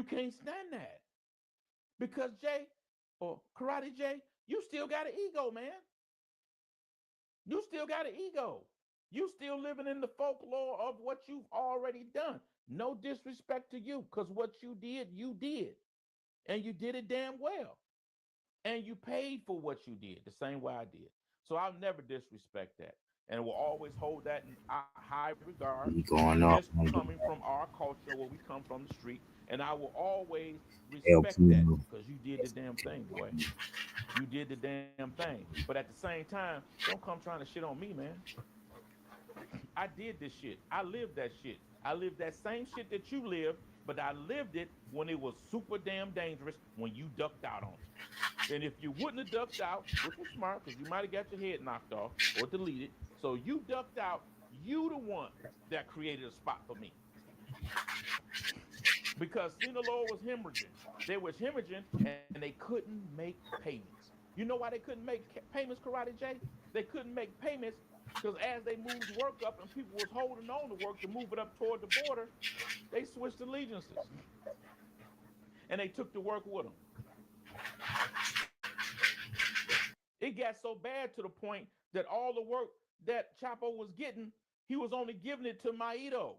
can't stand that because Jay or Karate Jay, you still got an ego, man. You still got an ego. You still living in the folklore of what you've already done. No disrespect to you, because what you did. And you did it damn well. And you paid for what you did the same way I did. So I'll never disrespect that. And will always hold that in high regard. You going This up on coming from our culture where we come from the street. And I will always El respect that Primo. because you did the damn thing, boy. You did the damn thing. But at the same time, don't come trying to shit on me, man. I did this shit. I lived that shit. I lived that same shit that you lived, but I lived it when it was super damn dangerous when you ducked out on it. And if you wouldn't have ducked out, which was smart because you might have got your head knocked off or deleted, so you ducked out, you the one that created a spot for me. Because Sinaloa was hemorrhaging. They was hemorrhaging and they couldn't make payments. You know why they couldn't make payments, Karate J? They couldn't make payments because as they moved work up and people was holding on to work to move it up toward the border, they switched allegiances and they took the work with them. It got so bad to the point that all the work that Chapo was getting, he was only giving it to Maito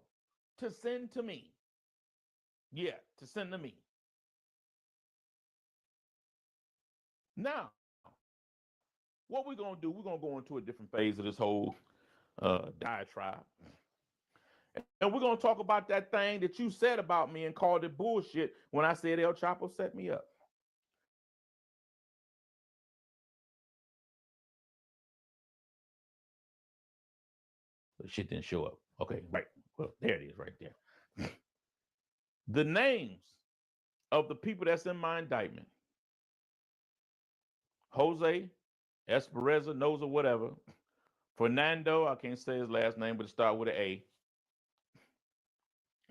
to send to me. Yeah, to send to me. Now, what we're gonna do, we're gonna go into a different phase of this whole diatribe. And we're gonna talk about that thing that you said about me and called it bullshit when I said El Chapo set me up. The shit didn't show up. Okay, right. Well, there it is right there. The names of the people that's in my indictment: Jose, Espereza, Noza, whatever. Fernando, I can't say his last name, but it starts with an A.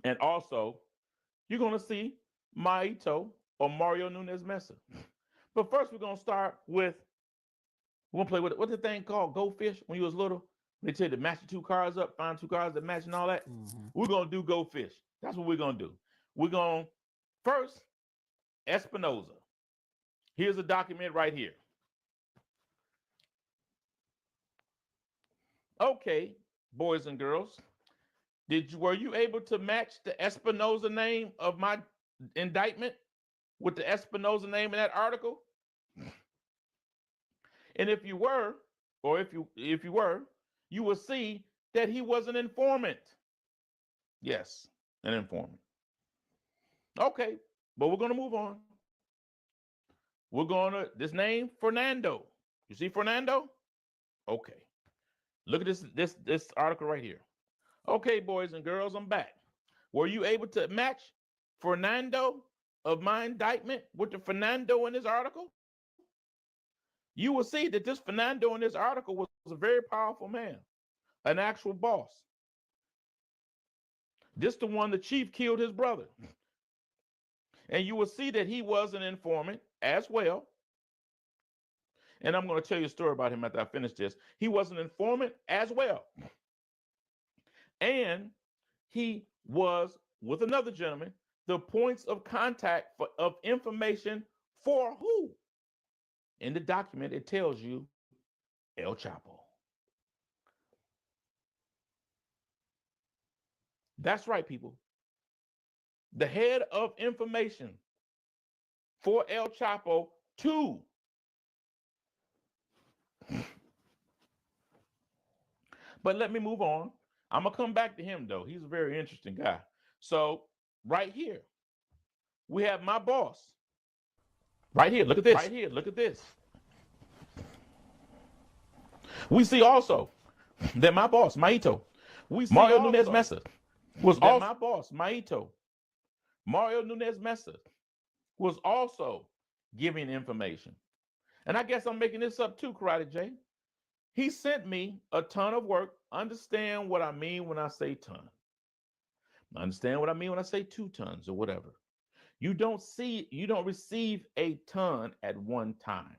And also, you're going to see Maito or Mario Nunez Mesa. But first, we're going to start with, we're going to play with, what's the thing called? Go Fish when you was little? They tell you to match the two cards up, find two cards that match and all that. Mm-hmm. We're going to do Go Fish. That's what we're going to do. We're going to, first, Espinoza. Here's a document right here. Okay, boys and girls, were you able to match the Espinoza name of my indictment with the Espinoza name in that article? And if you were, or if you were, you will see that he was an informant. Yes, an informant. Okay, but we're gonna move on. We're gonna this name Fernando. You see Fernando? Okay. Look at this article right here. Okay, boys and girls, I'm back. Were you able to match Fernando of my indictment with the Fernando in this article? You will see that this Fernando in this article was a very powerful man, an actual boss. This the one the chief killed his brother. And you will see that he was an informant as well. And I'm going to tell you a story about him after I finish this. He was an informant as well. And he was, with another gentleman, the points of contact of information for who? In the document, it tells you El Chapo. That's right, people. The head of information for El Chapo to. But let me move on. I'm going to come back to him, though. He's a very interesting guy. So, right here, we have my boss. Right here, look at this. Right here, look at this. We see also that my boss, Maito, Mario Nunez Mesa, was also my boss, Maito. Mario Nunez Mesa was also giving information. And I guess I'm making this up too, Karate J. He sent me a ton of work. Understand what I mean when I say ton. Understand what I mean when I say 2 tons or whatever. You don't receive a ton at one time.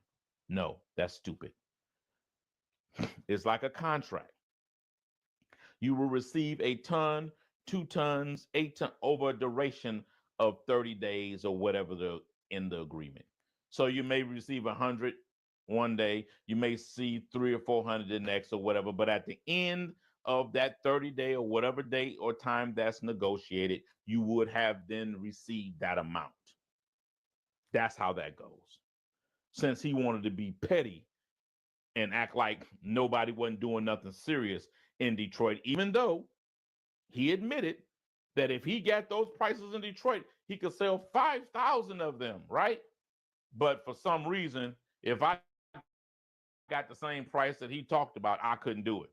No, that's stupid. It's like a contract. You will receive a ton, 2 tons, 8 tons over a duration of 30 days or whatever the in the agreement. So you may receive 100 one day, you may see 3 or 400 the next or whatever, but at the end of that 30-day or whatever date or time that's negotiated, you would have then received that amount. That's how that goes. Since he wanted to be petty and act like nobody wasn't doing nothing serious in Detroit, even though he admitted that if he got those prices in Detroit, he could sell 5,000 of them, right? But for some reason, if I got the same price that he talked about, I couldn't do it.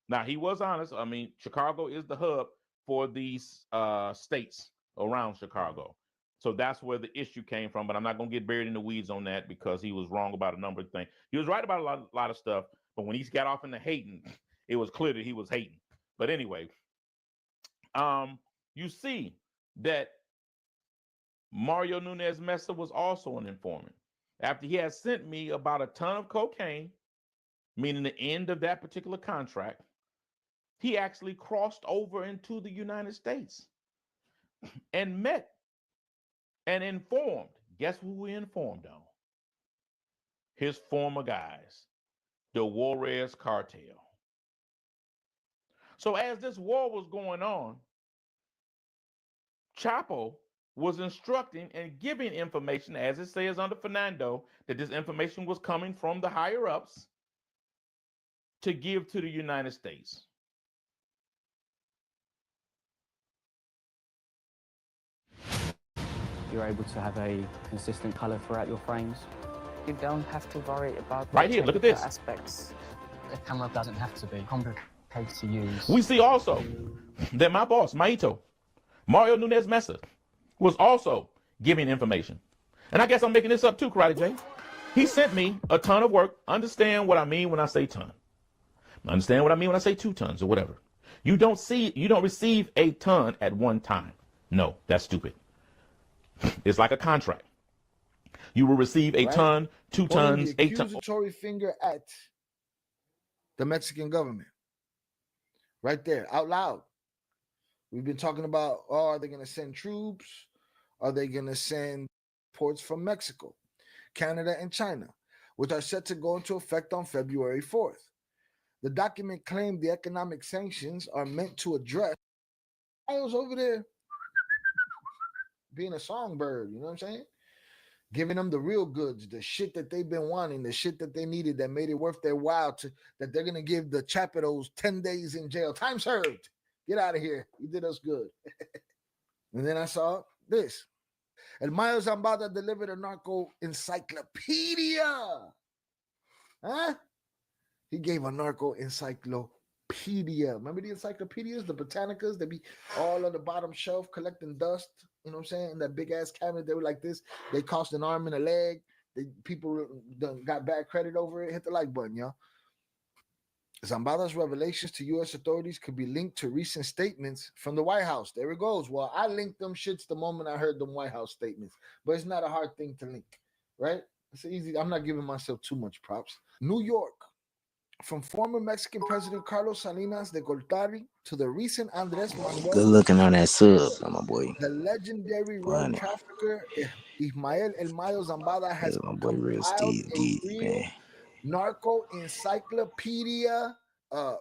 Now, he was honest. I mean, Chicago is the hub for these states around Chicago. So that's where the issue came from. But I'm not going to get buried in the weeds on that because he was wrong about a number of things. He was right about a lot of stuff. But when he got off into hating, it was clear that he was hating. But anyway, you see that Mario Nunez Mesa was also an informant. After he had sent me about a ton of cocaine, meaning the end of that particular contract, he actually crossed over into the United States and met and informed. Guess who he informed on? His former guys, the Juarez cartel. So as this war was going on, Chapo was instructing and giving information, as it says under Fernando, that this information was coming from the higher ups to give to the United States. You're able to have a consistent color throughout your frames. You don't have to worry about right here. Look at this aspects. The camera doesn't have to be complicated to use. We see also that my boss, Maito, Mario Nunez Mesa, was also giving information. And I guess I'm making this up too, Karate J. He sent me a ton of work. Understand what I mean when I say ton. Understand what I mean when I say 2 tons or whatever. You don't receive a ton at one time. No, that's stupid. It's like a contract. You will receive a ton, 2 tons, 8 tons. Accusatory finger at the Mexican government. Right there, out loud. We've been talking about, are they going to send troops? Are they going to send ports from Mexico, Canada, and China, which are set to go into effect on February 4th? The document claimed the economic sanctions are meant to address. I was over there being a songbird, you know what I'm saying? Giving them the real goods, the shit that they've been wanting, the shit that they needed that made it worth their while, that they're going to give the Chapitos 10 days in jail. Time served. Get out of here. You did us good. And then I saw this. El Mayo Zambada delivered a narco encyclopedia. Huh? He gave a narco encyclopedia. Remember the encyclopedias, the Britannicas? They be all on the bottom shelf collecting dust. You know what I'm saying? In that big ass cabinet, they were like this. They cost an arm and a leg. People got bad credit over it. Hit the like button, y'all. Zambada's revelations to U.S. authorities could be linked to recent statements from the White House. There it goes. Well, I linked them shits the moment I heard them White House statements, but it's not a hard thing to link, right? It's easy. I'm not giving myself too much props. New York, from former Mexican President Carlos Salinas de Gortari to the recent Andres Manuel. Good looking on that sub, my boy. The legendary road trafficker Ismael El Mayo Zambada has compiled a real narco encyclopedia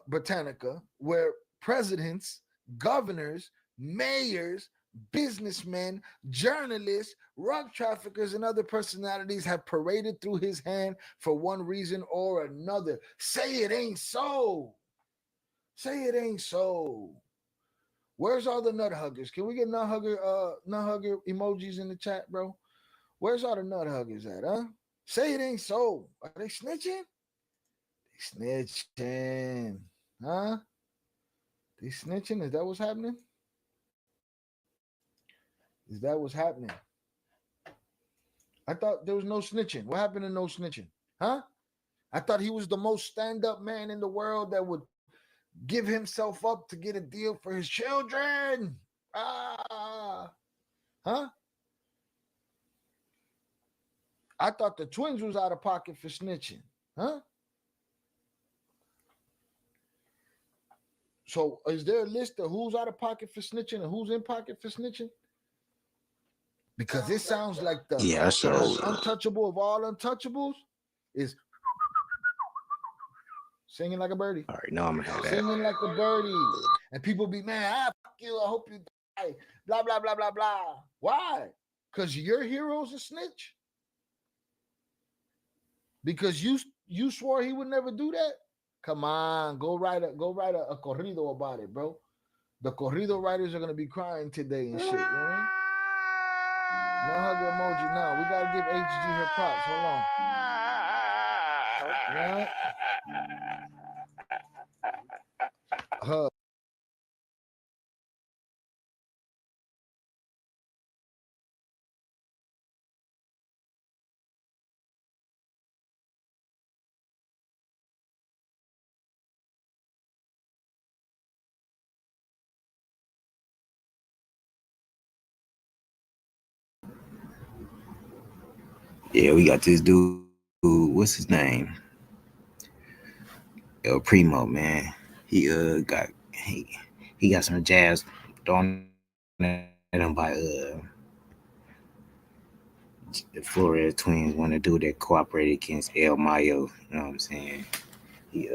Britannica, where presidents, governors, mayors, businessmen, journalists, drug traffickers, and other personalities have paraded through his hand for one reason or another. Say it ain't so. Say it ain't so. Where's all the nut huggers? Can we get nut hugger emojis in the chat, bro? Where's all the nut huggers at, huh? Say it ain't so. Are they snitching? They snitching. Huh? They snitching? Is that what's happening? Is that what's happening? I thought there was no snitching. What happened to no snitching? Huh? I thought he was the most stand-up man in the world that would give himself up to get a deal for his children. Huh? I thought the twins was out of pocket for snitching. Huh? So is there a list of who's out of pocket for snitching and who's in pocket for snitching? Because it sounds like the Yeah, I saw. most untouchable of all untouchables is singing like a birdie. All right, now I'm gonna have that. Singing like a birdie. And people be, man, fuck you. I hope you die. Blah, blah, blah, blah, blah. Why? Because your hero's a snitch? Because you swore he would never do that? Come on, go write a corrido about it, bro. The corrido writers are gonna be crying today and shit. You know what I mean? No hug emoji now. We gotta give HG her props. Hold on. You know what? Hug. Yeah, we got this dude. What's his name? El Primo, man. He he got some jabs thrown at him by the Flores twins want to do that cooperated against El Mayo. You know what I'm saying? He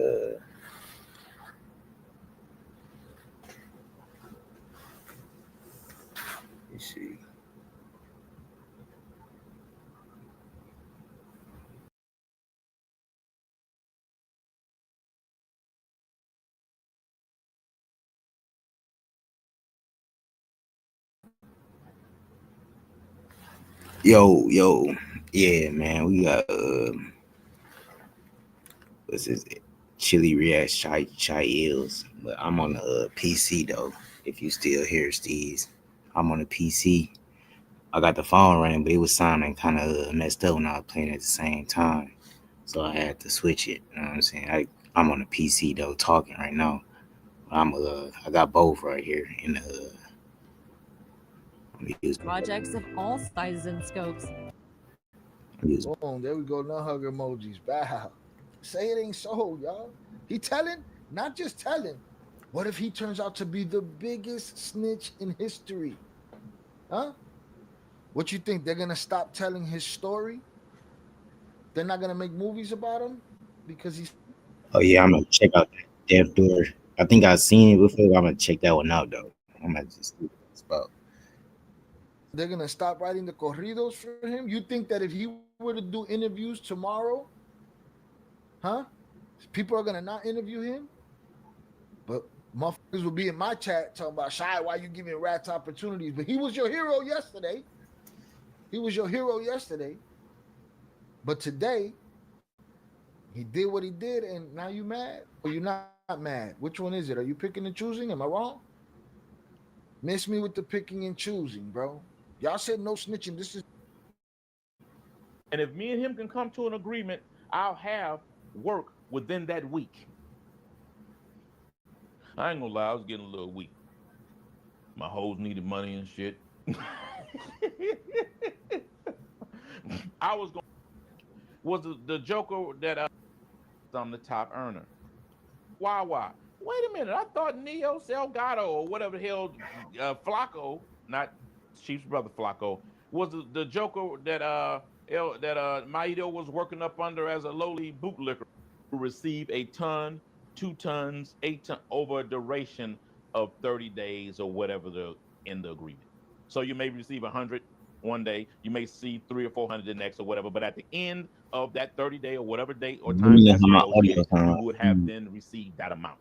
let's see. Yo, yeah, man. We got what's his Chili React Chai Ills, but I'm on the PC though. If you still here, Steez, I'm on the PC. I got the phone running, but it was sounding kind of messed up when I was playing at the same time, so I had to switch it. You know what I'm saying? I'm on the PC though, talking right now. I got both right here in the. Projects of all sizes and scopes. Boom, there we go. No hug emojis. Bow. Say it ain't so, y'all. He telling, not just telling. What if he turns out to be the biggest snitch in history? Huh? What you think? They're gonna stop telling his story? They're not gonna make movies about him because he's. Oh yeah, I'm gonna check out that Death Door. I think I've seen it before. I'm gonna check that one out though. I'm gonna just see what it's about. They're gonna stop writing the corridos for him. You think that if he were to do interviews tomorrow, huh? People are gonna not interview him, but motherfuckers will be in my chat talking about Shy, why you giving rats opportunities? But he was your hero yesterday. He was your hero yesterday. But today, he did what he did, and now you mad? Or you not mad? Which one is it? Are you picking and choosing? Am I wrong? Miss me with the picking and choosing, bro. Y'all said no snitching. This is. And if me and him can come to an agreement, I'll have work within that week. I ain't gonna lie, I was getting a little weak. My hoes needed money and shit. I was going. Was the Joker that I'm the top earner? Why? Wait a minute. I thought Neo Salgado or whatever the hell, Flacco, not Chief's brother Flacco, was the Joker that Maido was working up under as a lowly bootlicker who received a ton, 2 tons, 8 tons over a duration of 30 days or whatever in the agreement. So you may receive 100 one day, you may see 300 or 400 the next or whatever, but at the end of that 30-day or whatever date or Let time me know that's how my audio negotiated, you sound. would have then received that amount.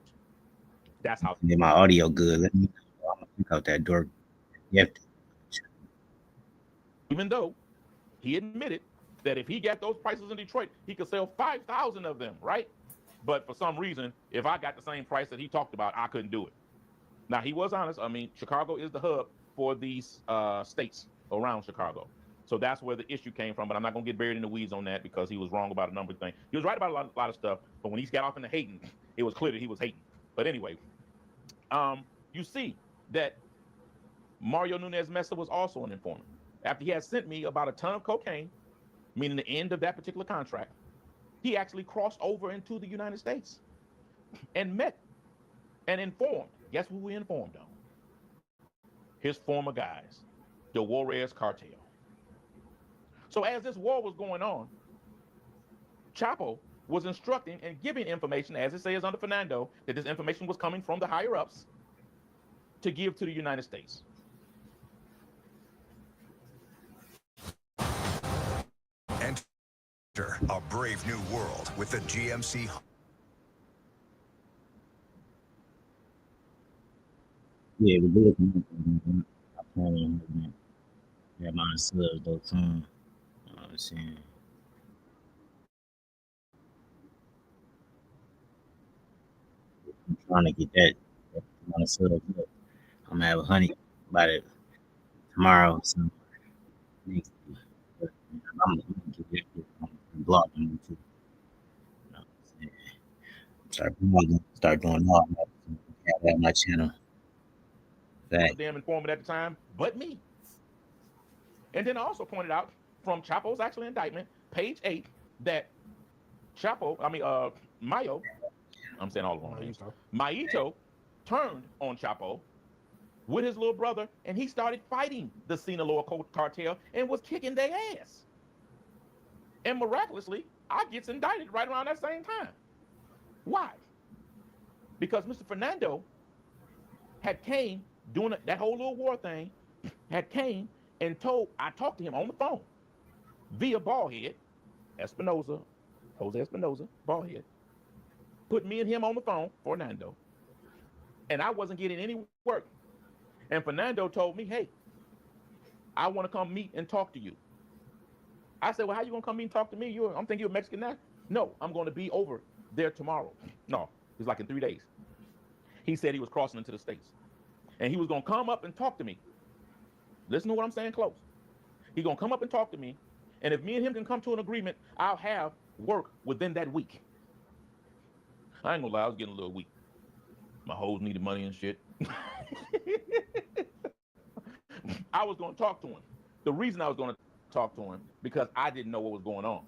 That's how. Yeah, my audio good. Let me know. I'm gonna pick out that door. Yep. Even though he admitted that if he got those prices in Detroit, he could sell 5,000 of them, right? But for some reason, if I got the same price that he talked about, I couldn't do it. Now he was honest. I mean, Chicago is the hub for these states around Chicago. So that's where the issue came from. But I'm not gonna get buried in the weeds on that because he was wrong about a number of things. He was right about a lot of stuff, but when he got off into hating, it was clear that he was hating. But anyway, you see that Mario Nunez Mesa was also an informant. After he had sent me about a ton of cocaine, meaning the end of that particular contract, he actually crossed over into the United States and met and informed. Guess who we informed on? His former guys, the Juarez cartel. So as this war was going on, Chapo was instructing and giving information, as it says under Fernando, that this information was coming from the higher ups to give to the United States. Enter a brave new world with the GMC. Yeah, we do. I plan on that my subs though soon. You know what I'm saying? I'm trying to get that amount of subs up. I'm gonna have 100 by it tomorrow. So next week. But I'm gonna get that on blog on YouTube. You know what I'm saying? Start blogging, start doing all that. Have my channel. Fact. Damn informant at the time, but me. And then I also pointed out from Chapo's actual indictment, page 8, that Mayo, I'm saying all the wrong names, Maito turned on Chapo with his little brother, and he started fighting the Sinaloa cartel and was kicking their ass. And miraculously, I gets indicted right around that same time. Why? Because Mr. Fernando had came doing that whole little war thing, had came and I talked to him on the phone via Ballhead, Jose Espinoza, Ballhead, put me and him on the phone, Fernando, and I wasn't getting any work. And Fernando told me, hey, I want to come meet and talk to you. I said, well, how you going to come meet and talk to me? I'm thinking you're Mexican now. No, I'm going to be over there tomorrow. No, it's like in 3 days. He said he was crossing into the States. And he was going to come up and talk to me. Listen to what I'm saying close. He's going to come up and talk to me. And if me and him can come to an agreement, I'll have work within that week. I ain't gonna lie, I was getting a little weak. My hoes needed money and shit. I was going to talk to him. The reason I was going to talk to him, because I didn't know what was going on.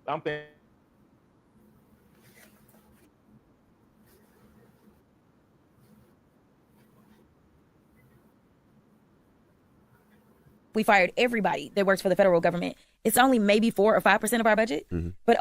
I'm thinking, we fired everybody that works for the federal government. It's only maybe 4 or 5% of our budget, but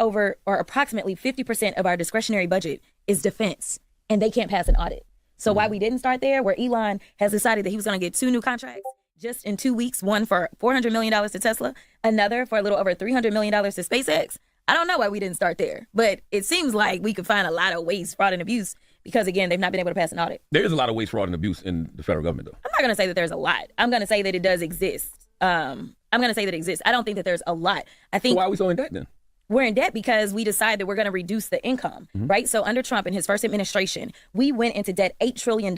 approximately 50% of our discretionary budget is defense, and they can't pass an audit. So why we didn't start there, where Elon has decided that he was going to get 2 new contracts just in 2 weeks, one for $400 million to Tesla, another for a little over $300 million to SpaceX. I don't know why we didn't start there, but it seems like we could find a lot of waste, fraud, and abuse because, again, they've not been able to pass an audit. There is a lot of waste, fraud, and abuse in the federal government, though. I'm not going to say that there's a lot. I'm going to say that it does exist. I'm going to say that it exists. I don't think that there's a lot. I think. So why are we so in debt then? We're in debt because we decided that we're going to reduce the income, right? So under Trump in his first administration, we went into debt $8 trillion.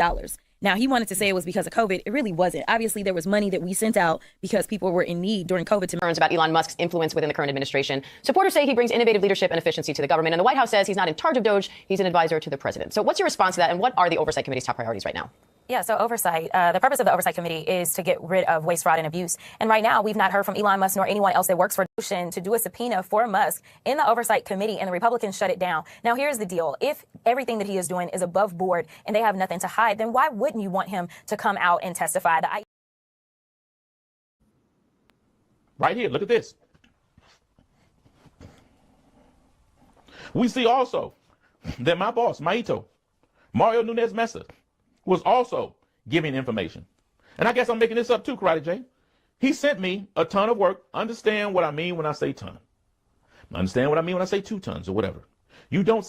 Now, he wanted to say it was because of COVID. It really wasn't. Obviously, there was money that we sent out because people were in need during COVID. Concerns about Elon Musk's influence within the current administration. Supporters say he brings innovative leadership and efficiency to the government. And the White House says he's not in charge of Doge. He's an advisor to the president. So what's your response to that? And what are the Oversight Committee's top priorities right now? Yeah, so oversight, the purpose of the Oversight Committee is to get rid of waste, fraud, and abuse. And right now, we've not heard from Elon Musk nor anyone else that works for Ocean to do a subpoena for Musk in the Oversight Committee, and the Republicans shut it down. Now, here's the deal. If everything that he is doing is above board and they have nothing to hide, then why wouldn't you want him to come out and testify? right here, look at this. We see also that my boss, Maito, Mario Nunez Mesa, was also giving information. And I guess I'm making this up too, Karate J. He sent me a ton of work. Understand what I mean when I say ton. Understand what I mean when I say 2 tons or whatever. You don't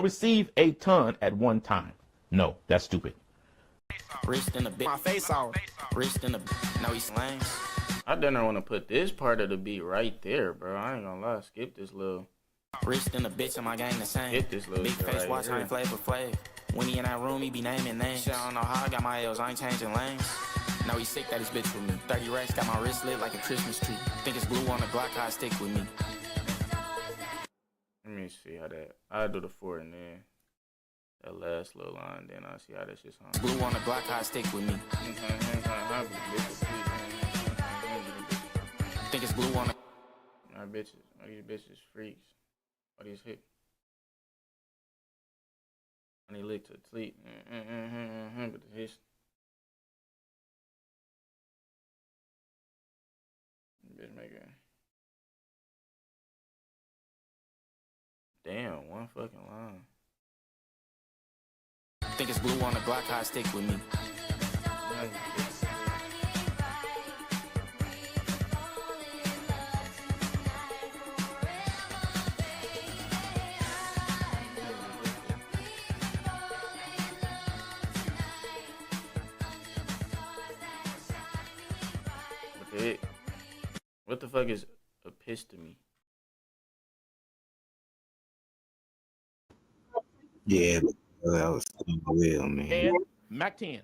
receive a ton at one time. No, that's stupid. Wrist in the bit. My face off. Wrist in the no, he's lame. I didn't want to put this part of the beat right there, bro. I ain't gonna lie. Skip this little. Wrist in the bitch and my gang the same. Skip this little. Big face right watching Flavor Flav. When he in that room, he be naming names. Shit, I don't know how I got my L's. I ain't changing lanes. No, he sick that his bitch with me. 30 racks got my wrist lit like a Christmas tree. Think it's glue on the Glock, how I stick with me. Let me see how that. I do the 4 and then that last little line. Then I see how that shit's on. Glue on the Glock, how I stick with me. Think it's glue on the. My bitches. All these bitches freaks. All these hit. I need lick to sleep. But his. Bitch making. Damn, one fucking line. Think it's blue on the Glock, high stick with me. What the fuck is epistemy? Yeah, that was Will, man. And Mac 10,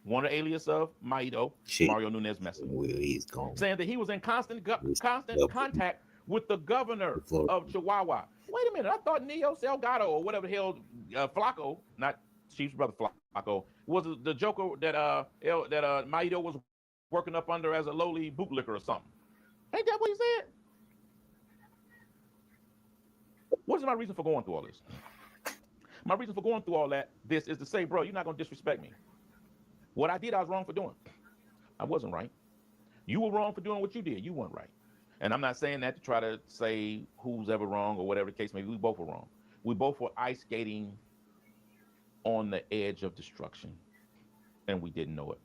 one of the alias of Maito, Shit. Mario Nunez Mesa, Will, he's gone. saying that he was in constant contact with the governor of Chihuahua. Wait a minute, I thought Neo Salgado or whatever the hell, Flacco, not Chief's brother Flacco, was the Joker that Maito was working up under as a lowly bootlicker or something. Ain't that what he said? What is my reason for going through all this? My reason for going through all this is to say, bro, you're not going to disrespect me. What I did, I was wrong for doing. I wasn't right. You were wrong for doing what you did. You weren't right. And I'm not saying that to try to say who's ever wrong or whatever the case may be. We both were wrong. We both were ice skating on the edge of destruction, and we didn't know it.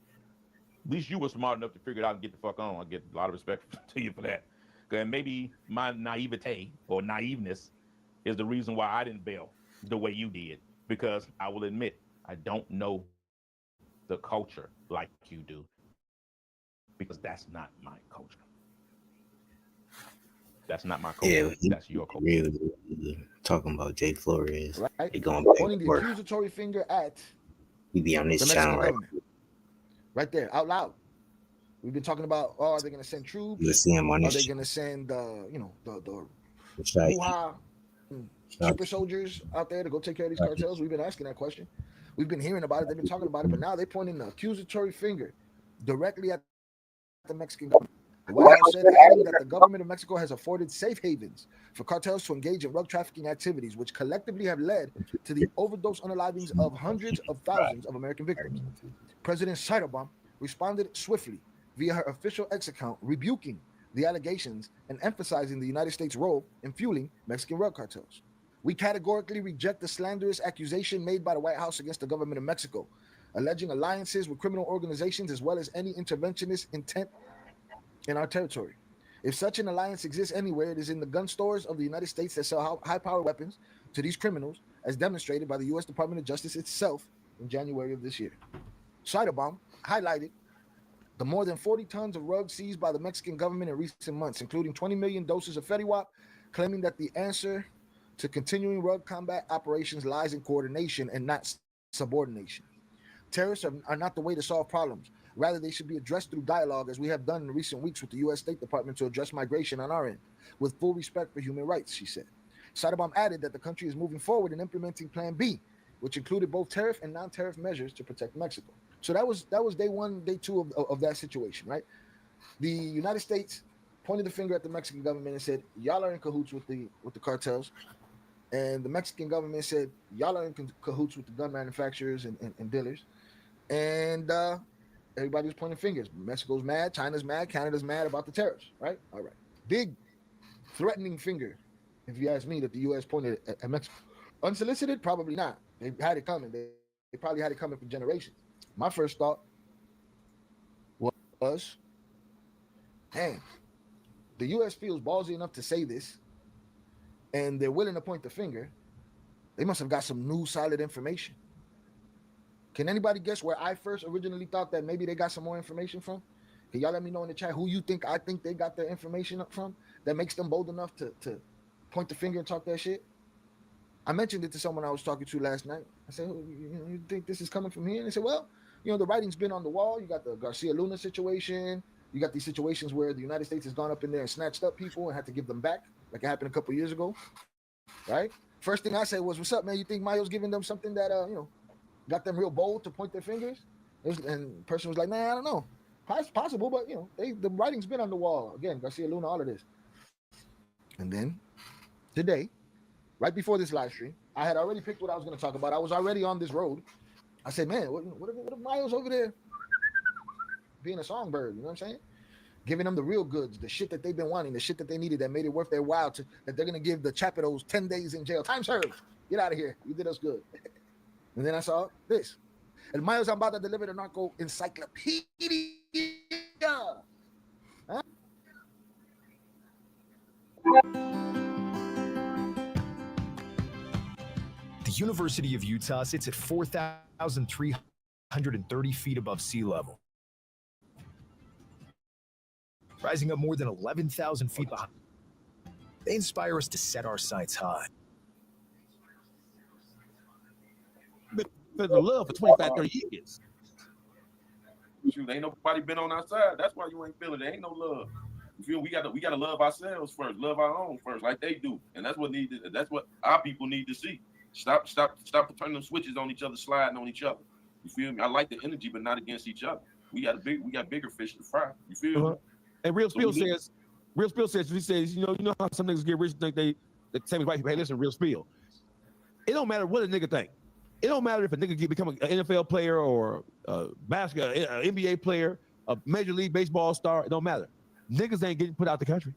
At least you were smart enough to figure it out and get the fuck on. I get a lot of respect to you for that. And maybe my naivete or naiveness is the reason why I didn't bail the way you did, because I will admit I don't know the culture like you do, because that's not my culture. That's not my culture. Yeah, that's your culture. Really talking about J Flores. Right? They going back Pointing to the work. accusatory finger at He be on this the channel, Mexican right? government. Right there, out loud. We've been talking about, are they going to send troops? You see him on Are this they going to send, the channel. super soldiers out there to go take care of these cartels? We've been asking that question. We've been hearing about it. They've been talking about it, but now they're pointing the accusatory finger directly at the Mexican government. The White House said, adding that the government of Mexico has afforded safe havens for cartels to engage in drug trafficking activities, which collectively have led to the overdose unalivings of hundreds of thousands of American victims. President Sheinbaum responded swiftly via her official X account, rebuking the allegations and emphasizing the United States' role in fueling Mexican drug cartels. We categorically reject the slanderous accusation made by the White House against the government of Mexico, alleging alliances with criminal organizations as well as any interventionist intent in our territory. If such an alliance exists anywhere, it is in the gun stores of the United States that sell high-powered weapons to these criminals, as demonstrated by the U.S. Department of Justice itself in January of this year. Scheidebaum highlighted the more than 40 tons of drugs seized by the Mexican government in recent months, including 20 million doses of FediWap, claiming that the answer to continuing drug combat operations lies in coordination and not subordination. Terrorists are not the way to solve problems. Rather, they should be addressed through dialogue, as we have done in recent weeks with the U.S. State Department to address migration on our end, with full respect for human rights, she said. Scheidebaum added that the country is moving forward in implementing Plan B, which included both tariff and non-tariff measures to protect Mexico. So that was day one, day two of that situation, right? The United States pointed the finger at the Mexican government and said, y'all are in cahoots with the cartels. And the Mexican government said, y'all are in cahoots with the gun manufacturers and dealers. And everybody was pointing fingers. Mexico's mad, China's mad, Canada's mad about the tariffs, right? All right. Big threatening finger, if you ask me, that the U.S. pointed at Mexico. Unsolicited? Probably not. They had it coming. They probably had it coming for generations. My first thought was, dang, the U.S. feels ballsy enough to say this, and they're willing to point the finger. They must have got some new solid information. Can anybody guess where I first originally thought that maybe they got some more information from? Can y'all let me know in the chat who you think I think they got their information up from that makes them bold enough to point the finger and talk that shit? I mentioned it to someone I was talking to last night. I said, you think this is coming from here? And they said, well, the writing's been on the wall. You got the Garcia Luna situation. You got these situations where the United States has gone up in there and snatched up people and had to give them back, like it happened a couple of years ago, right? First thing I said was, what's up, man? You think Mayo's giving them something that, got them real bold to point their fingers? And the person was like, nah, I don't know. It's possible, but, the writing's been on the wall. Again, Garcia Luna, all of this. And then today, right before this live stream, I had already picked what I was going to talk about. I was already on this road. I said, man, what if Mayo's over there being a songbird? You know what I'm saying? giving them the real goods, the shit that they've been wanting, the shit that they needed that made it worth their while that they're going to give the chapitos 10 days in jail. Time served. Get out of here. You did us good. And then I saw this. El Mayo Zambada delivered a narco encyclopedia. Huh? The University of Utah sits at 4,330 feet above sea level, rising up more than 11,000 feet behind. They inspire us to set our sights high. Been in love for 25, 30 years. Shoot, ain't nobody been on our side. That's why you ain't feeling it. Ain't no love. You feel we gotta love ourselves first, love our own first, like they do, and that's what our people need to see. Stop turning them switches on each other, sliding on each other. You feel me? I like the energy, but not against each other. We got bigger fish to fry. You feel me? And Real Spill says, he says, you know how some niggas get rich and think they the same as white people. Hey, listen, Real Spill. It don't matter what a nigga think. It don't matter if a nigga become an NFL player or a basketball, NBA player, a Major League Baseball star. It don't matter. Niggas ain't getting put out the country.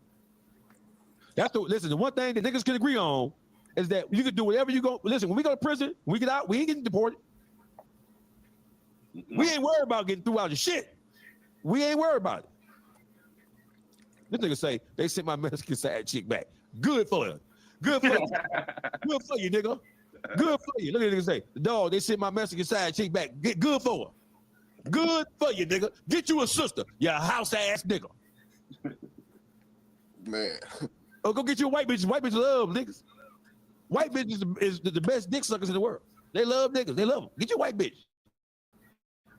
Listen, the one thing that niggas can agree on is that you can do whatever you go. Listen, when we go to prison, when we get out, we ain't getting deported. We ain't worried about getting through out your shit. We ain't worried about it. This nigga say, they sent my Mexican side chick back. Good for you. Good for you. Good for you, nigga. Good for you. Look at the nigga say, dog, they sent my Mexican side chick back. Get good for her. Good for you, nigga. Get you a sister, you house ass nigga. Man. Oh, go get you a white bitch. White bitch love niggas. White bitches is the best dick suckers in the world. They love niggas. They love them. Get your white bitch.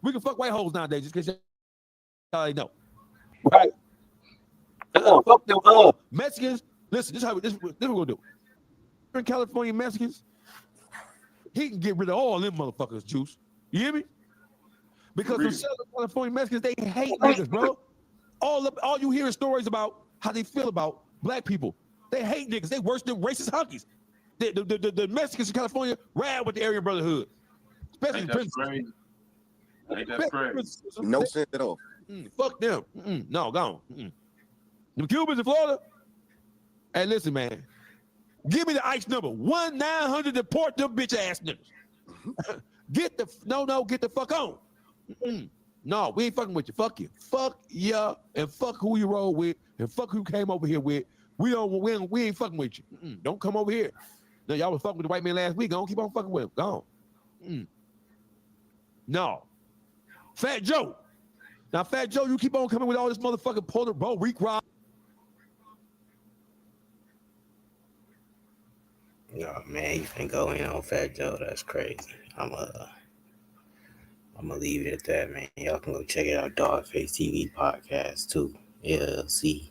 We can fuck white hoes nowadays just because y'all know. Right? Fuck them Mexicans. Listen, this what we're gonna do. In California Mexicans, he can get rid of all them motherfuckers, Juice. You hear me? Because from Southern California Mexicans, they hate niggas, bro. All you hear is stories about how they feel about black people. They hate niggas. They worse than racist hunkies. The Mexicans in California ride with the Aryan Brotherhood. Especially the prisons. Ain't that crazy? No sense at all. Fuck them. No, gone. The Cubans in Florida. Hey, listen, man. Give me the ICE number. 1-900 deport them bitch ass niggas. Get the fuck on. No, we ain't fucking with you. Fuck you. Fuck ya and fuck who you roll with and fuck who came over here with. We ain't fucking with you. Don't come over here. No, y'all was fucking with the white man last week. Don't keep on fucking with him. Go on. No. Fat Joe. Now, Fat Joe, you keep on coming with all this motherfucking Puerto Rico. No, man, you can go in on Fat Joe. That's crazy. I'm gonna leave it at that, man. Y'all can go check it out. Dogface TV podcast too. LLC.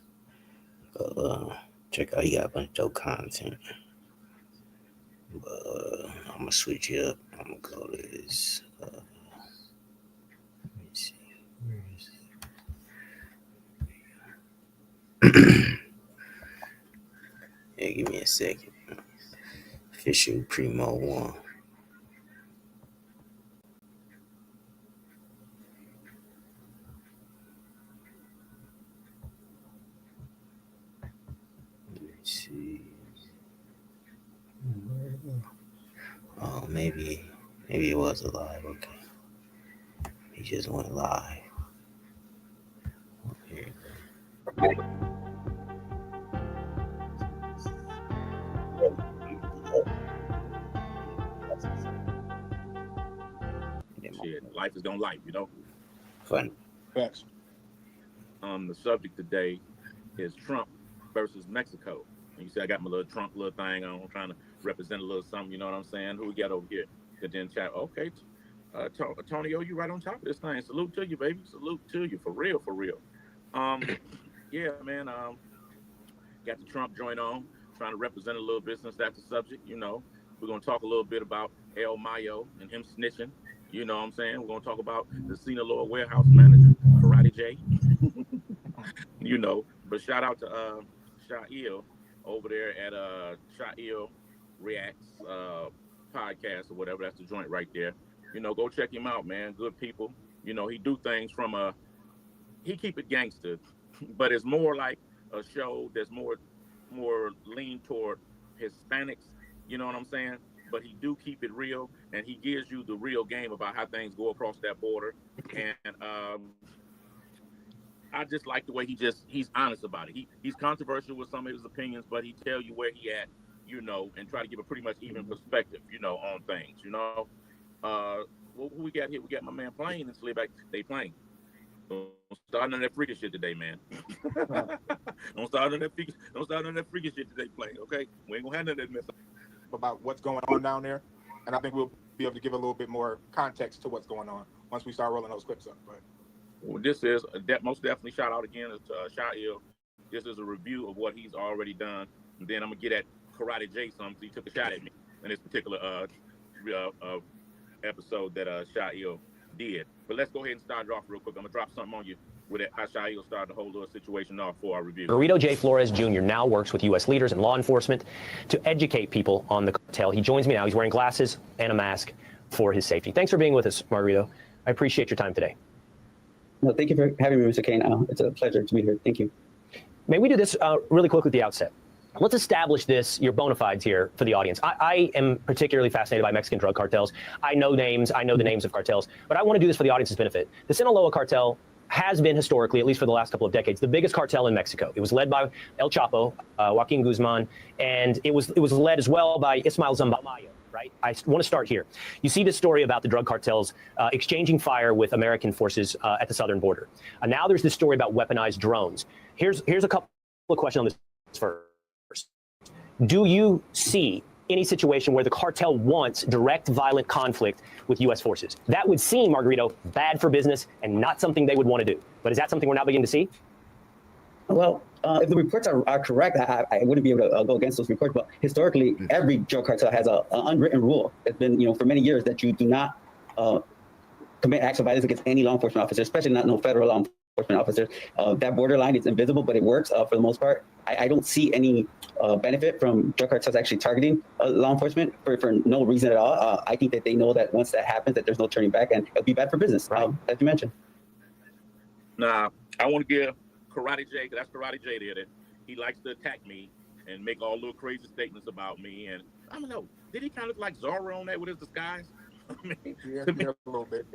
Check out. He got a bunch of dope content. But I'm gonna switch it up. I'm gonna go to this. Let me see. Where is it? Yeah, give me a second. OfficialElPrimo1. See. Oh, maybe it was a live. Okay, he just went live. Here you go. Shit, life is gonna life, you know. Fun. Facts. The subject today is Trump versus Mexico. And you see, I got my little Trump little thing on. I'm trying to represent a little something. You know what I'm saying? Who we got over here? Good then chat. Okay, Antonio, you right on top of this thing. Salute to you, baby. Salute to you, for real, for real. Yeah, man. Got the Trump joint on. Trying to represent a little bit since that's the subject. You know, we're gonna talk a little bit about El Mayo and him snitching. You know what I'm saying? We're gonna talk about the Sinaloa warehouse manager, Karate J. You know, but shout out to Shail over there at Shail Reacts podcast or whatever. That's the joint right there. You know, go check him out, man. Good people. You know, he do things from he keep it gangster. but it's more like a show that's more lean toward Hispanics. You know what I'm saying? But he do keep it real, and he gives you the real game about how things go across that border. And I just like the way he's honest about it. He's controversial with some of his opinions, but he tell you where he at, you know, and try to give a pretty much even perspective, you know, on things. You know, who we got here? We got my man Plane and Slayback. They playing. Don't start on that freaky shit today, man. Don't start on that freaky shit today, Plane. Okay, we ain't gonna have none of that mess. About what's going on down there, and I think we'll be able to give a little bit more context to what's going on once we start rolling those clips up. But well, this is most definitely shout out again to Shail. This is a review of what he's already done, and then I'm gonna get at Karate J some. He took a shot at me in this particular episode that Shail did. But let's go ahead and start it off real quick. I'm gonna drop something on you with how Shail started the whole little situation off for our review. Burrito J Flores Jr. now works with U.S. leaders and law enforcement to educate people on the cartel. He joins me now. He's wearing glasses and a mask for his safety. Thanks for being with us, Margarito. I appreciate your time today. No, thank you for having me, Mr. Kane. It's a pleasure to be here. Thank you. May we do this really quick at the outset? Let's establish your bona fides here for the audience. I am particularly fascinated by Mexican drug cartels. I know names. I know the names of cartels. But I want to do this for the audience's benefit. The Sinaloa cartel has been historically, at least for the last couple of decades, the biggest cartel in Mexico. It was led by El Chapo, Joaquin Guzman, and it was led as well by Ismael Zambamayo, right? I want to start here. You see this story about the drug cartels exchanging fire with American forces at the southern border. Now there's this story about weaponized drones. Here's a couple of questions on this first. Do you see any situation where the cartel wants direct violent conflict with U.S. forces? That would seem, Margarito, bad for business and not something they would want to do. But is that something we're now beginning to see? Well, if the reports are correct, I wouldn't be able to go against those reports. But historically, every drug cartel has an unwritten rule. It's been, for many years that you do not commit acts of violence against any law enforcement officer, especially not no federal law enforcement officers. That borderline is invisible, but it works for the most part. I don't see any benefit from drug cartels actually targeting law enforcement for no reason at all. I think that they know that once that happens, that there's no turning back, and it'll be bad for business, as you mentioned. Nah, I want to give Karate J, because that's Karate J there, that he likes to attack me and make all little crazy statements about me. And I don't know, did he kind of look like Zorro on that with his disguise? I mean, yeah, a little bit.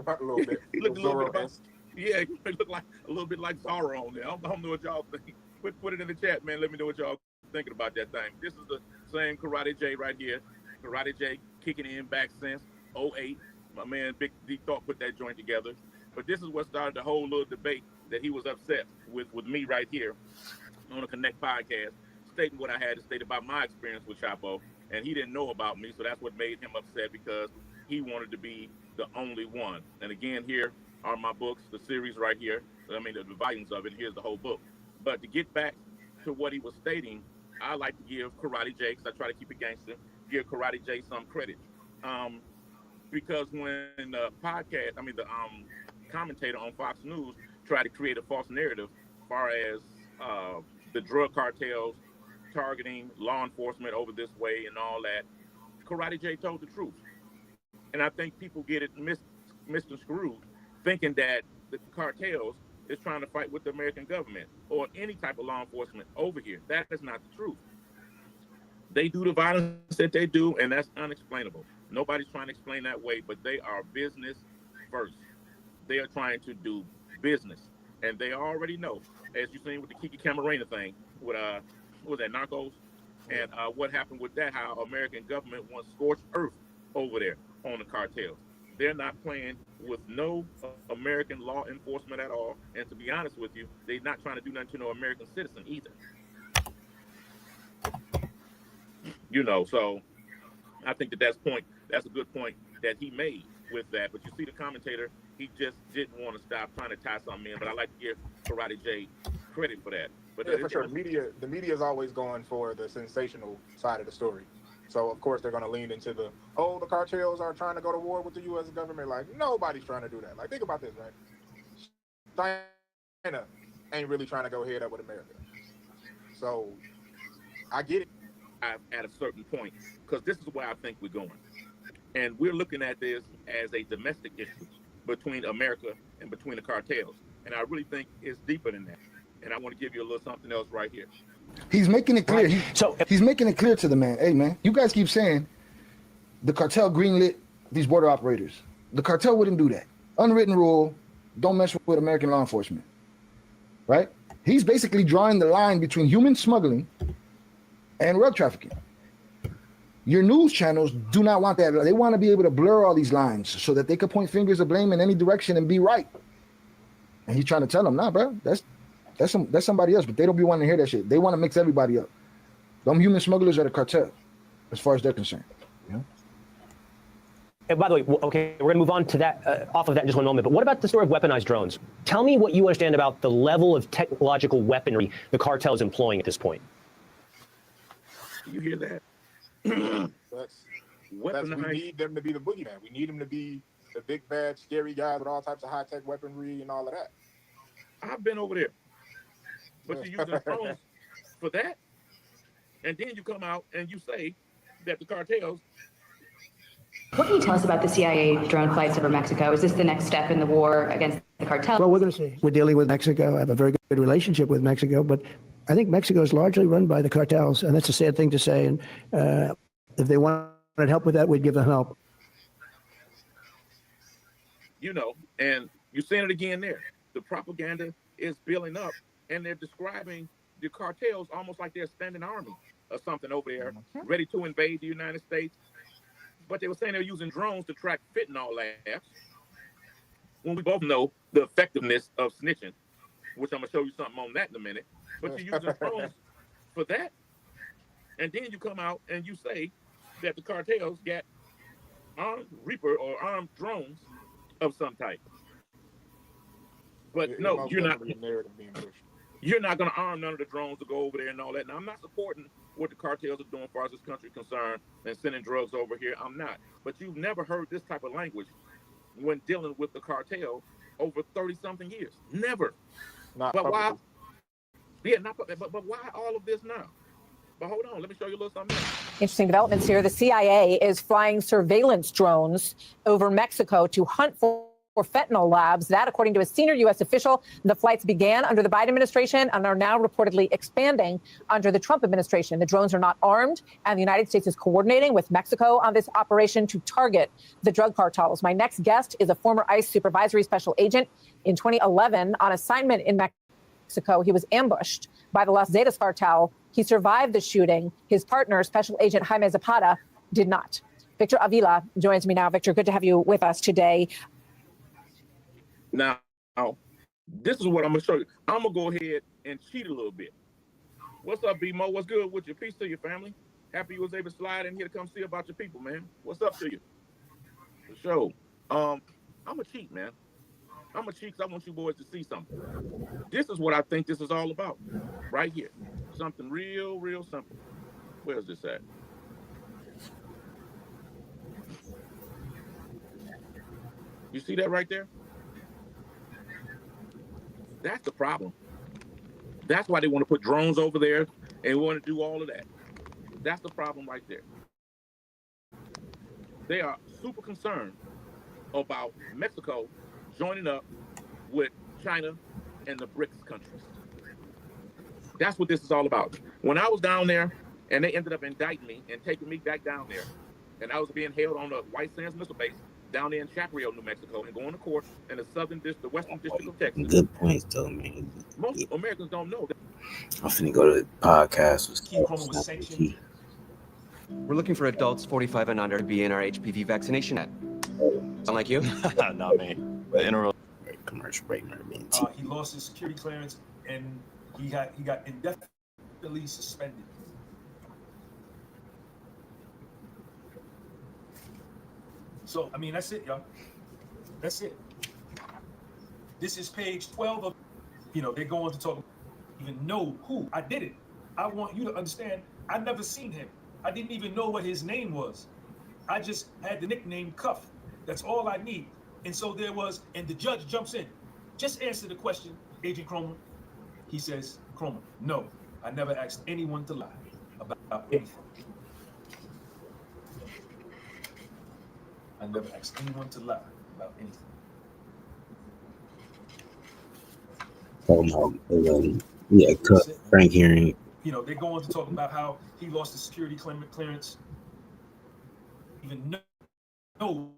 He looked a little bit yeah, he looked like a little bit like Zorro on there. I don't know what y'all think. Put it in the chat, man. Let me know what y'all thinking about that thing. This is the same Karate J right here. Karate J kicking in back since 08. My man Big D Thought put that joint together. But this is what started the whole little debate that he was upset with me right here on the Connect podcast, stating what I had to state about my experience with Chapo. And he didn't know about me, so that's what made him upset, because he wanted to be the only one. And again, here are my books, the series right here. I mean, the volumes of it. Here's the whole book. But to get back to what he was stating, I like to give Karate J, because I try to keep it gangster, give Karate J some credit. Because when the commentator on Fox News tried to create a false narrative as far as the drug cartels targeting law enforcement over this way and all that, Karate J told the truth. And I think people get it misconstrued, thinking that the cartels is trying to fight with the American government or any type of law enforcement over here. That is not the truth. They do the violence that they do, and that's unexplainable. Nobody's trying to explain that way, but they are business first. They are trying to do business, and they already know, as you've seen with the Kiki Camarena thing, with what was that, Narcos, and what happened with that, how American government wants scorched earth over there on the cartels. They're not playing with no American law enforcement at all. And to be honest with you, they're not trying to do nothing to no American citizen either. So I think that's a good point that he made with that. But you see the commentator, he just didn't want to stop trying to tie something in. But I like to give Karate J credit for that. But yeah, for sure. The media is always going for the sensational side of the story. So, of course, they're going to lean into the cartels are trying to go to war with the U.S. government. Like, nobody's trying to do that. Like, think about this, right? China ain't really trying to go head up with America. So, I get it. At a certain point, because this is where I think we're going. And we're looking at this as a domestic issue between America and between the cartels. And I really think it's deeper than that. And I want to give you a little something else right here. He's making it clear. He's making it clear he's making it clear to the man. Hey, man, you guys keep saying the cartel greenlit these border operators. The cartel wouldn't do that. Unwritten rule: don't mess with American law enforcement. Right? He's basically drawing the line between human smuggling and drug trafficking. Your news channels do not want that. They want to be able to blur all these lines so that they can point fingers of blame in any direction and be right. And he's trying to tell them, nah, bro, that's somebody else, but they don't be wanting to hear that shit. They want to mix everybody up. Them human smugglers are the cartel, as far as they're concerned. Yeah. And by the way, okay, we're going to move on to that, off of that in just one moment. But what about the story of weaponized drones? Tell me what you understand about the level of technological weaponry the cartel is employing at this point. You hear that? That's we need them to be the boogeyman. We need them to be the big, bad, scary guys with all types of high-tech weaponry and all of that. I've been over there. But you're using drones for that? And then you come out and you say that the cartels... What can you tell us about the CIA drone flights over Mexico? Is this the next step in the war against the cartel? Well, we're going to see. We're dealing with Mexico. I have a very good relationship with Mexico, but I think Mexico is largely run by the cartels, and that's a sad thing to say. And if they wanted help with that, we'd give them help. You know, and you're saying it again there. The propaganda is building up, and they're describing the cartels almost like they're a standing army or something over there, ready to invade the United States. But they were saying they're using drones to track fentanyl labs, when we both know the effectiveness of snitching, which I'm going to show you something on that in a minute. But you're using drones for that? And then you come out and you say that the cartels got armed Reaper or armed drones of some type. But no, you're not going to arm none of the drones to go over there and all that. Now, I'm not supporting what the cartels are doing as far as this country is concerned and sending drugs over here. I'm not. But you've never heard this type of language when dealing with the cartel over 30-something years. Never. But why? Yeah, but why all of this now? But hold on, let me show you a little something else. Interesting developments here. The CIA is flying surveillance drones over Mexico to hunt for fentanyl labs. That, according to a senior U.S. official, the flights began under the Biden administration and are now reportedly expanding under the Trump administration. The drones are not armed, and the United States is coordinating with Mexico on this operation to target the drug cartels. My next guest is a former ICE supervisory special agent. In 2011, on assignment in Mexico, he was ambushed by the Los Zetas cartel. He survived the shooting. His partner, Special Agent Jaime Zapata, did not. Victor Avila joins me now. Victor, good to have you with us today. Now, this is what I'm going to show you. I'm going to go ahead and cheat a little bit. What's up, B-Mo? What's good with you? Peace to your family. Happy you was able to slide in here to come see about your people, man. What's up to you? For sure. I'm a cheat, man. I'm a cheat because I want you boys to see something. This is what I think this is all about. Right here. Something real, real simple. Where's this at? You see that right there? That's the problem. That's why they want to put drones over there and want to do all of that. That's the problem right there. They are super concerned about Mexico joining up with China and the BRICS countries. That's what this is all about. When I was down there and they ended up indicting me and taking me back down there, and I was being held on the White Sands Missile Base down there in Chaparral, New Mexico, and going to court in the Western District of Texas. Good points, though, man. Most Americans don't know that. I'm finna go to the podcast. We're looking for adults 45 and under to be in our HPV vaccination net. Sound like you? Not me. But in a real commercial break, man. He lost his security clearance and he got indefinitely suspended. So, I mean, that's it, y'all. That's it. This is page 12 of, they're going to talk, even know who. I did it. I want you to understand, I never seen him. I didn't even know what his name was. I just had the nickname Cuff. That's all I need. And so there was, and the judge jumps in. Just answer the question, Agent Cromer. He says, Cromer, no, I never asked anyone to lie about anything. I never asked anyone to lie about anything. Yeah, Frank hearing. You know, they go on to talk about how he lost the security clearance. Even know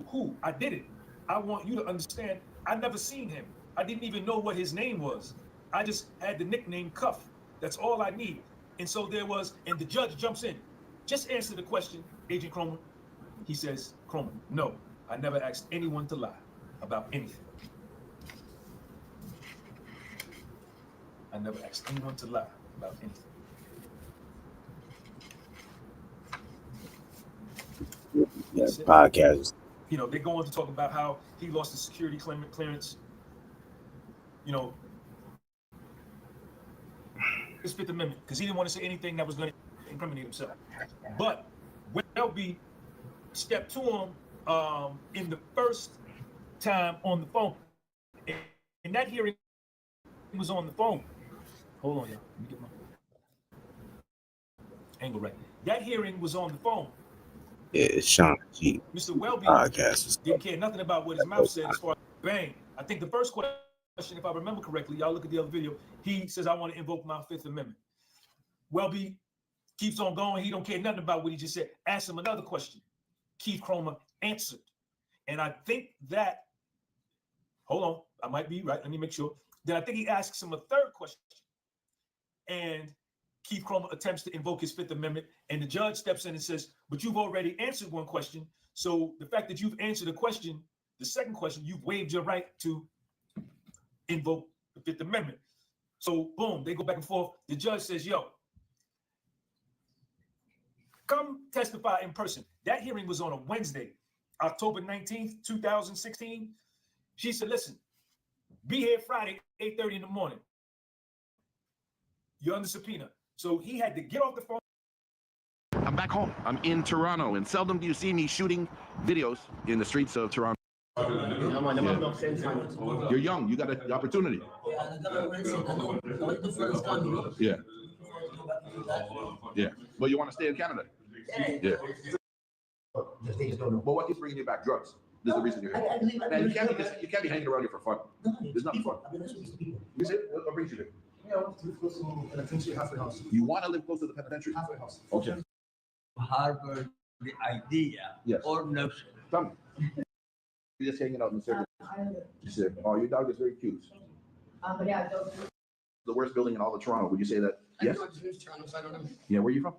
who I did it. I want you to understand. I never seen him. I didn't even know what his name was. I just had the nickname Cuff. That's all I need. And so there was, and the judge jumps in. Just answer the question, Agent Cromer. He says, Cromer, no, I never asked anyone to lie about anything. I never asked anyone to lie about anything. Yeah, podcast. You know, they go on to talk about how he lost the security clearance. You know, his Fifth Amendment, because he didn't want to say anything that was going to incriminate himself. But Welby stepped to him in the first time on the phone. And that hearing was on the phone. Hold on, y'all. Let me get my angle right. That hearing was on the phone. Yeah, it's Sean G. Mr. Welby podcast. didn't care nothing about what his mouth said as far as bang. I think the first question, if I remember correctly, y'all look at the other video, he says, I want to invoke my Fifth Amendment. Welby keeps on going. He don't care nothing about what he just said. Ask him another question. Keith Cromer answered. And I think that, hold on, I might be right. Let me make sure. Then I think he asks him a third question. And Keith Cromer attempts to invoke his Fifth Amendment, and the judge steps in and says, but you've already answered one question. So the fact that you've answered a question, the second question, you've waived your right to invoke the Fifth Amendment. So boom, they go back and forth. The judge says, yo, come testify in person. That hearing was on a Wednesday, October 19th, 2016. She said, listen, be here Friday, 8:30 in the morning. You're under subpoena. So he had to get off the phone. I'm back home. I'm in Toronto, and seldom do you see me shooting videos in the streets of Toronto. Yeah. You're young. You got the opportunity. Yeah. Yeah. But you want to stay in Canada? Yeah. But what is bringing you back? Drugs. This is the reason you're here. Man, you can't be hanging around here for fun. There's nothing fun. You see, what brings you here? You want to live close to the penitentiary? Halfway house. Okay. Harbor the idea or notion. Tell me. You're just hanging out in the circle. You said, oh, your dog is very cute. The worst building in all of Toronto. Would you say that? Yes. Yeah, where are you from?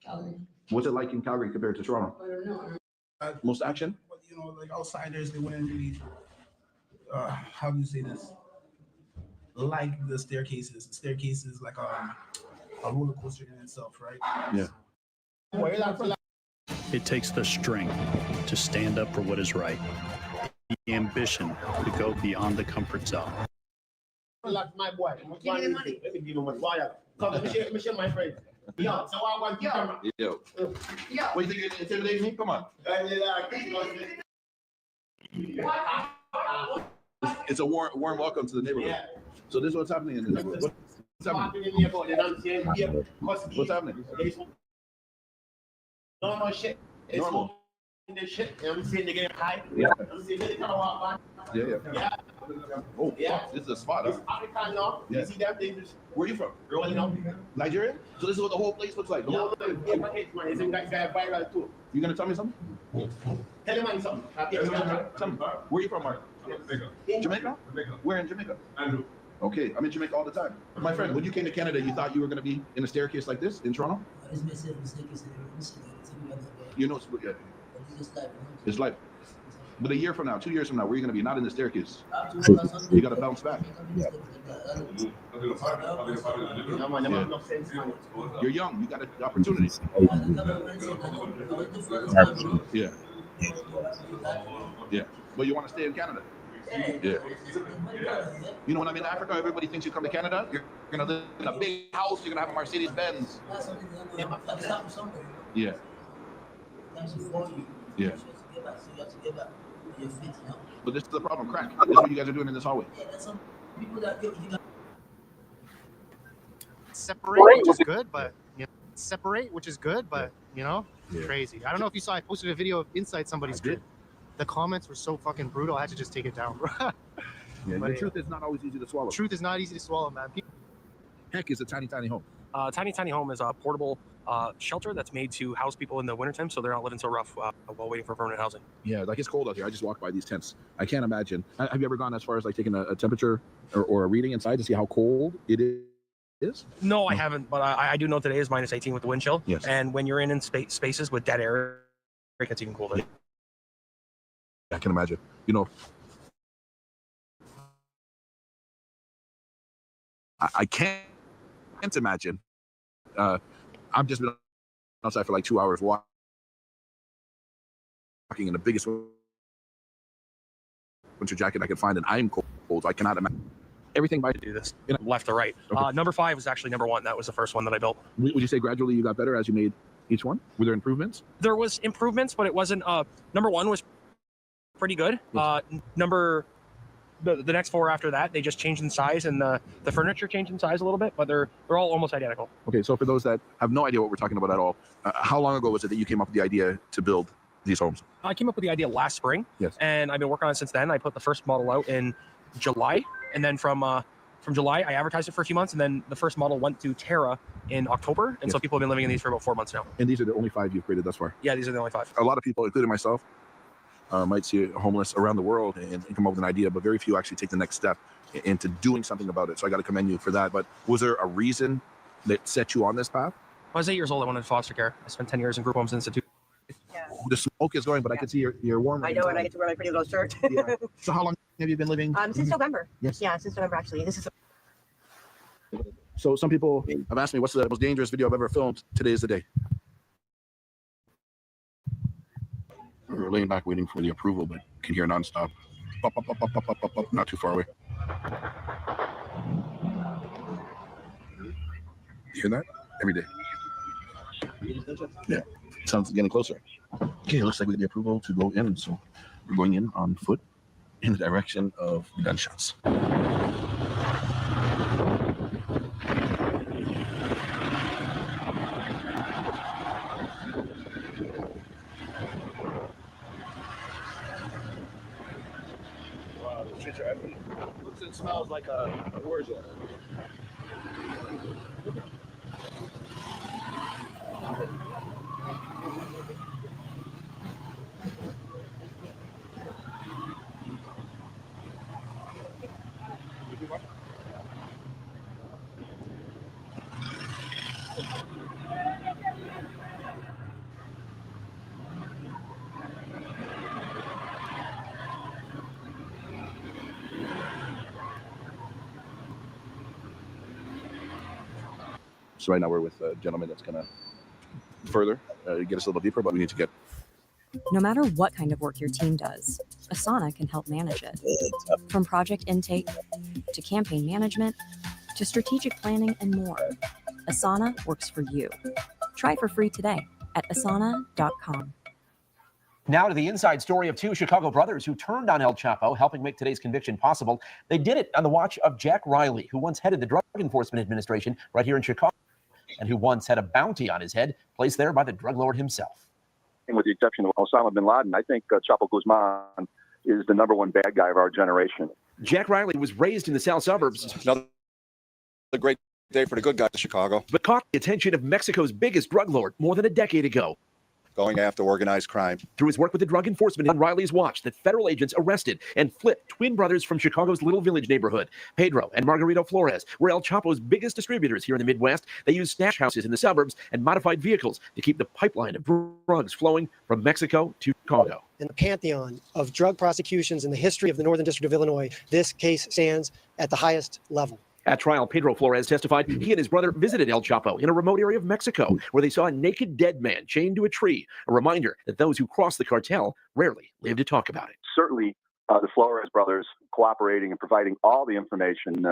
Calgary. What's it like in Calgary compared to Toronto? I don't know. Most action? You know, like outsiders, they wouldn't really, how do you say this? Like the staircases. Staircases like a roller coaster in itself, right? Yeah. It takes the strength to stand up for what is right, the ambition to go beyond the comfort zone. My boy, give me the money. Let me give him money. Come, let me share my friend. Yo, so I want you. Yo. What do you think you're intimidating me? Come on. It's a warm welcome to the neighborhood. Yeah. So this is what's happening in the neighborhood. What's happening? What's happening? No shit. It's normal. This shit. I'm seeing they get high. Yeah. I'm seeing they come out. Yeah. Oh, yeah. This is a spot. It's African now. Yeah. You see that? They just where are you from? rolling up. Nigeria? So this is what the whole place looks like. Yeah, man. It's in that guy viral too. You gonna tell me something? Tell him something. Tell me. Where are you from, Mark? Jamaica? Where in Jamaica? Andrew. Okay, I'm in Jamaica all the time. My friend, when you came to Canada, you thought you were going to be in a staircase like this in Toronto? You know, it's life. But a year from now, 2 years from now, where are you going to be? Not in the staircase. You got to bounce back. Yeah. You're young. You got an opportunity. Yeah. Yeah. But you want to stay in Canada? Yeah. You know, when I'm in Africa, everybody thinks you come to Canada, you're going to live in a big house, you're going to have a Mercedes Benz. Yeah. Yeah. But this is the problem, crack. This is what you guys are doing in this hallway. Separate, which is good, but you know, crazy. I don't know if you saw, I posted a video of inside somebody's crib. The comments were so fucking brutal, I had to just take it down, bro. Yeah, the truth is not always easy to swallow. Truth is not easy to swallow, man. heck is a tiny, tiny home? Tiny Tiny Home is a portable shelter that's made to house people in the wintertime so they're not living so rough while waiting for permanent housing. Yeah, like it's cold out here. I just walked by these tents. I can't imagine. Have you ever gone as far as like taking a temperature or a reading inside to see how cold it is? No, I haven't, but I do know today is minus 18 with the wind chill. Yes. And when you're in spaces with dead air, it gets even colder. I can imagine. You know, I can't imagine. I've just been outside for like 2 hours walking in the biggest winter jacket I could find, and I'm cold, so I cannot imagine. Everything by to do this left to right. Okay. Number 5 was actually number 1. That was the first one that I built. Would you say gradually you got better as you made each one? Were there improvements? There was improvements, but it wasn't. Number 1 was pretty good. The next 4 after that, they just changed in size, and the furniture changed in size a little bit, but they're all almost identical. Okay, so for those that have no idea what we're talking about at all, how long ago was it that you came up with the idea to build these homes? I came up with the idea last spring. Yes. And I've been working on it since then. I put the first model out in July, and then from July, I advertised it for a few months, and then the first model went to Terra in October, and so people have been living in these for about 4 months now. And these are the only 5 you've created thus far? Yeah, these are the only 5. A lot of people, including myself, might see homeless around the world and come up with an idea, but very few actually take the next step into doing something about it. So I got to commend you for that. But was there a reason that set you on this path? I was 8 years old. I wanted foster care. I spent 10 years in group homes institute. The smoke is going, but I can see you're warm. I know, and I get to wear my pretty little shirt. Yeah. So how long have you been living? Since November. Yes. Yeah, since November, actually. This is. So some people have asked me, what's the most dangerous video I've ever filmed? Today is the day. We're laying back waiting for the approval, but can hear nonstop. Pop, pop, pop, pop, pop, pop, pop, pop, not too far away. You hear that? Every day. Yeah. Sounds getting closer. Okay, it looks like we get the approval to go in, so we're going in on foot in the direction of the gunshots. Looks and smells like a war zone. So right now we're with a gentleman that's going to further get us a little deeper, but we need to get. No matter what kind of work your team does, Asana can help manage it. From project intake to campaign management to strategic planning and more, Asana works for you. Try for free today at asana.com. Now to the inside story of 2 Chicago brothers who turned on El Chapo, helping make today's conviction possible. They did it on the watch of Jack Riley, who once headed the Drug Enforcement Administration right here in Chicago, and who once had a bounty on his head placed there by the drug lord himself. With the exception of Osama bin Laden, I think Chapo Guzman is the #1 bad guy of our generation. Jack Riley was raised in the south suburbs. Another great day for the good guys of Chicago. But caught the attention of Mexico's biggest drug lord more than a decade ago. Going after organized crime. Through his work with the Drug Enforcement on Riley's watch, that federal agents arrested and flipped twin brothers from Chicago's Little Village neighborhood, Pedro and Margarito Flores, were El Chapo's biggest distributors here in the Midwest. They used stash houses in the suburbs and modified vehicles to keep the pipeline of drugs flowing from Mexico to Chicago. In the pantheon of drug prosecutions in the history of the Northern District of Illinois, this case stands at the highest level. At trial, Pedro Flores testified he and his brother visited El Chapo in a remote area of Mexico where they saw a naked dead man chained to a tree, a reminder that those who cross the cartel rarely live to talk about it. Certainly, the Flores brothers cooperating and providing all the information,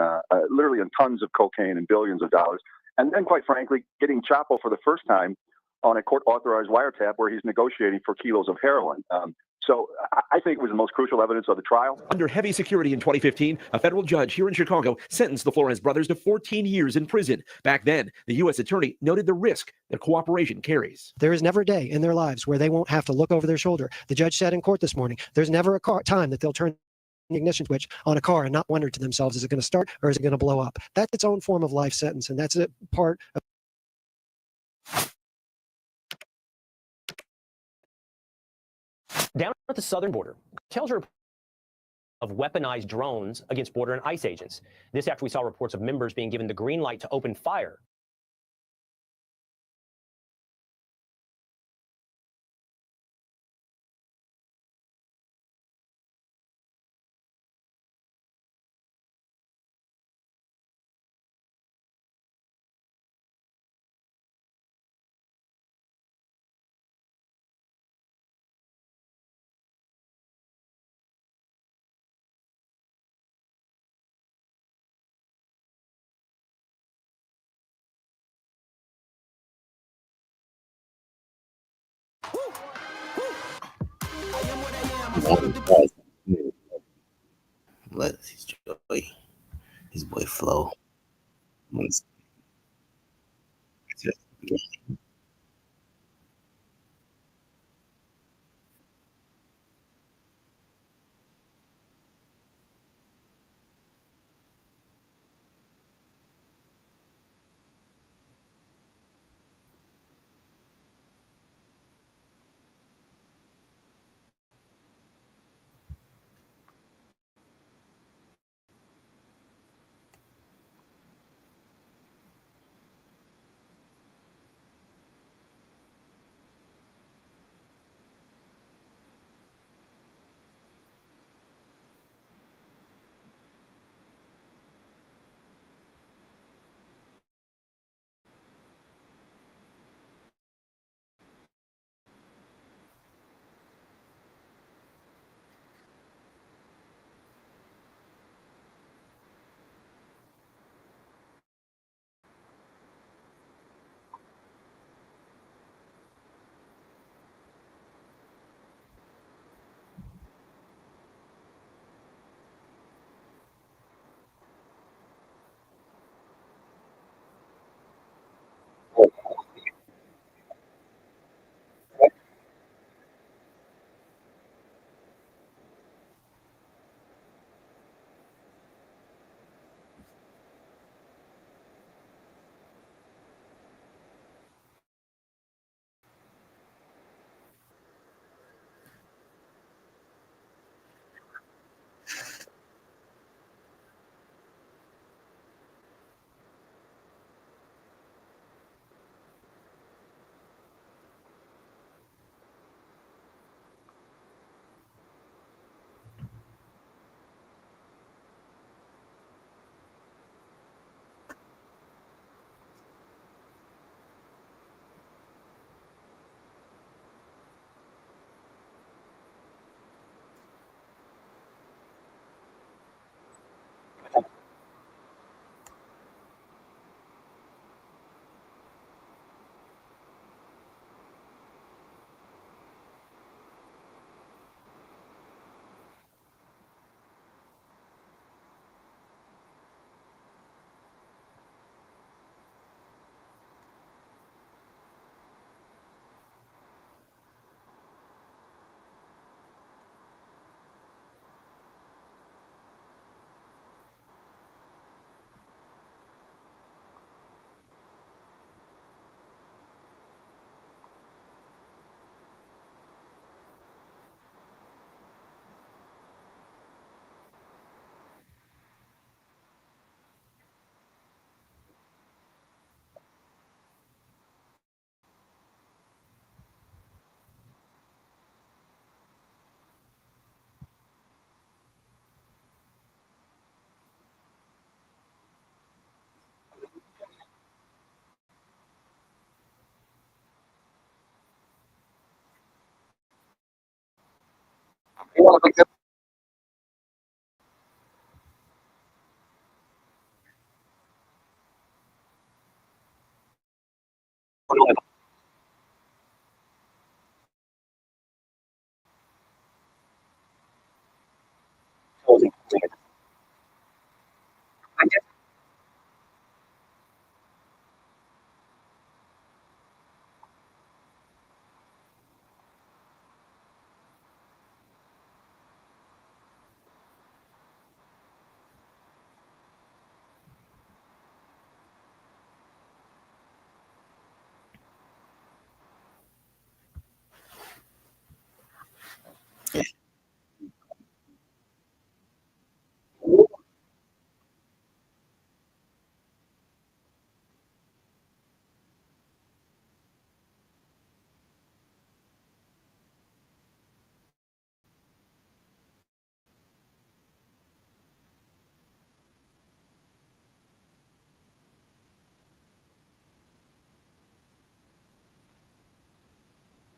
literally on tons of cocaine and billions of dollars. And then, quite frankly, getting Chapo for the first time on a court-authorized wiretap where he's negotiating for kilos of heroin. So I think it was the most crucial evidence of the trial. Under heavy security in 2015, a federal judge here in Chicago sentenced the Flores brothers to 14 years in prison. Back then, the U.S. attorney noted the risk that cooperation carries. There is never a day in their lives where they won't have to look over their shoulder. The judge said in court this morning, there's never a time that they'll turn ignition switch on a car and not wonder to themselves, is it going to start or is it going to blow up? That's its own form of life sentence, and that's a part of Down at the southern border, tells her of weaponized drones against border and ICE agents. This after we saw reports of members being given the green light to open fire. Let his boy flow.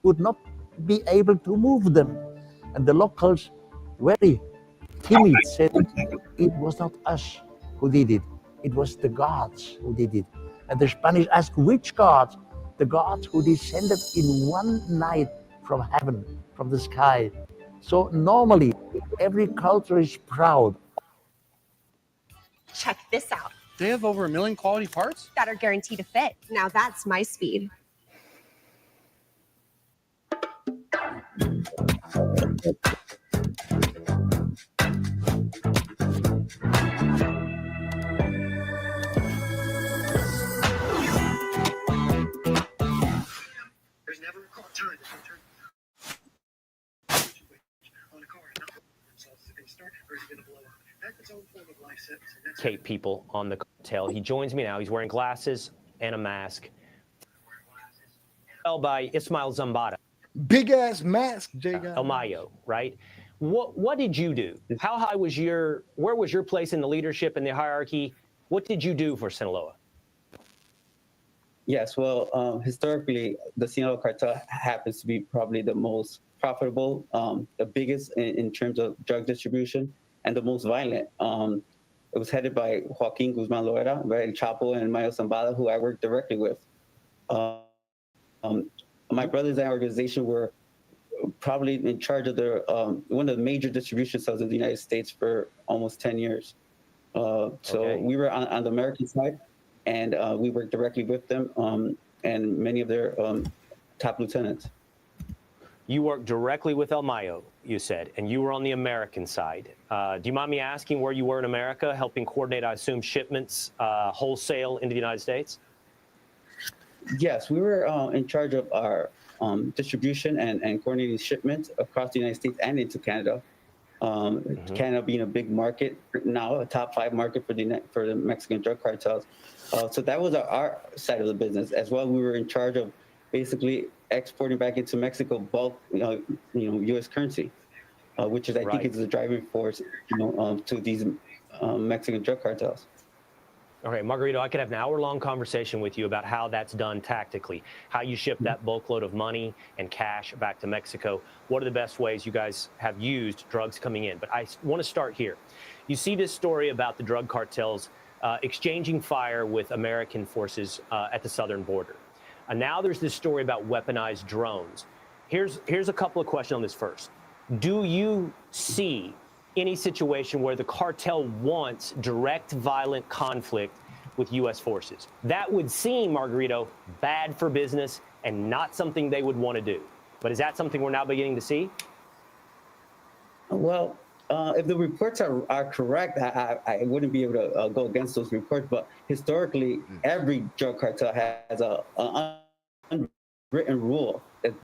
would not be able to move them. And the locals, very timid, said it was not us who did it. It was the gods who did it. And the Spanish asked, which gods? The gods who descended in one night from heaven, from the sky. So normally, every culture is proud. Check this out. They have over 1 million quality parts that are guaranteed to fit. Now that's my speed. There's never a time to turn on a car and not themselves. Is it going to start or is it going to blow up? That's its own form of life sentence. Kate people on the cartel. He joins me now. He's wearing glasses and a mask. Well, by Ismail Zambada. Big ass mask, J guy. El Mayo, right? What did you do? How high was where was your place in the leadership and the hierarchy? What did you do for Sinaloa? Yes, well, historically, the Sinaloa cartel happens to be probably the most profitable, the biggest in terms of drug distribution, and the most violent. It was headed by Joaquin Guzman Loera, El Chapo, and Mayo Zambada, who I worked directly with. My brothers and organization were probably in charge of one of the major distribution cells in the United States for almost 10 years. So we were on the American side, and we worked directly with them and many of their top lieutenants. You worked directly with El Mayo, you said, and you were on the American side. Do you mind me asking where you were in America, helping coordinate, I assume, shipments wholesale into the United States? Yes, we were in charge of our distribution and coordinating shipments across the United States and into Canada. Canada being a big market now, a top 5 market for the Mexican drug cartels. So that was our side of the business as well. We were in charge of basically exporting back into Mexico bulk, U.S. currency, which is I think is the driving force, to these Mexican drug cartels. Okay, Margarito, I could have an hour-long conversation with you about how that's done tactically, how you ship that bulk load of money and cash back to Mexico. What are the best ways you guys have used drugs coming in? But I want to start here. You see this story about the drug cartels exchanging fire with American forces at the southern border. And now there's this story about weaponized drones. Here's a couple of questions on this first. Do you see any situation where the cartel wants direct violent conflict with U.S. forces? That would seem, Margarito, bad for business and not something they would want to do. But is that something we're now beginning to see? Well, if the reports are correct, I wouldn't be able to go against those reports. But historically, every drug cartel has an unwritten rule that